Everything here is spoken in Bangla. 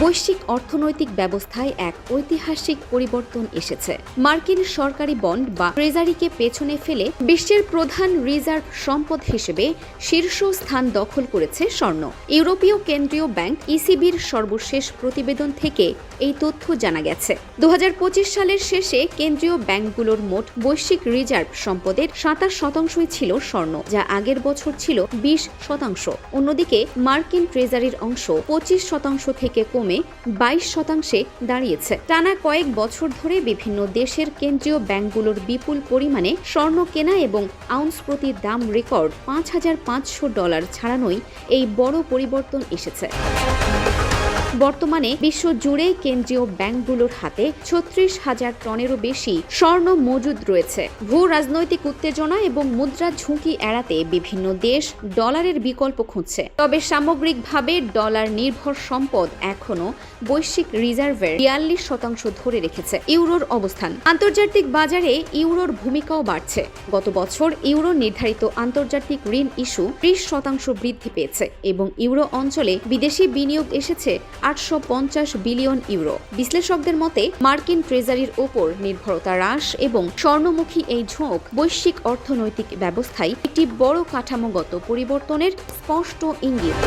বৈশ্বিক অর্থনৈতিক ব্যবস্থায় এক ঐতিহাসিক পরিবর্তন এসেছে। মার্কিন সরকারি বন্ড বা ট্রেজারিকে পেছনে ফেলে বিশ্বের প্রধান রিজার্ভ সম্পদ হিসেবে শীর্ষ স্থান দখল করেছে স্বর্ণ। ইউরোপীয় কেন্দ্রীয় ব্যাংক ইসিবির সর্বশেষ প্রতিবেদন থেকে এই তথ্য জানা গেছে। 2025 সালের শেষে কেন্দ্রীয় ব্যাংকগুলোর মোট বৈশ্বিক রিজার্ভ সম্পদের 27% ছিল স্বর্ণ, যা আগের বছর ছিল 20%। অন্যদিকে মার্কিন ট্রেজারির অংশ 25% থেকে কমে 22% দাঁড়িয়েছে। টানা কয়েক বছর ধরে বিভিন্ন দেশের কেন্দ্রীয় ব্যাংকগুলোর বিপুল পরিমাণে স্বর্ণ কেনা এবং আউন্স প্রতি দাম রেকর্ড $5,500 ছাড়ানোই এই বড় পরিবর্তন এসেছে। বর্তমানে বিশ্বজুড়ে কেন্দ্রীয় ব্যাংকগুলোর হাতে 36,000 টনেরও বেশি স্বর্ণ মজুদ রয়েছে। ভূ রাজনৈতিক উত্তেজনা এবং মুদ্রা ঝুঁকি এড়াতে বিভিন্ন দেশ ডলারের বিকল্প খুঁজছে। তবে সামগ্রিকভাবে ডলার নির্ভর সম্পদ এখনও বৈশ্বিক রিজার্ভের 42% ধরে রেখেছে। ইউরোর অবস্থান। আন্তর্জাতিক বাজারে ইউরোর ভূমিকাও বাড়ছে। গত বছর ইউরো নির্ধারিত আন্তর্জাতিক ঋণ ইস্যু 30% বৃদ্ধি পেয়েছে এবং ইউরো অঞ্চলে বিদেশি বিনিয়োগ এসেছে 850 বিলিয়ন ইউরো। বিশ্লেষকদের মতে মার্কিন ট্রেজারির ওপর নির্ভরতা হ্রাস এবং স্বর্ণমুখী এই ঝোঁক বৈশ্বিক অর্থনৈতিক ব্যবস্থায় একটি বড় কাঠামোগত পরিবর্তনের স্পষ্ট ইঙ্গিত।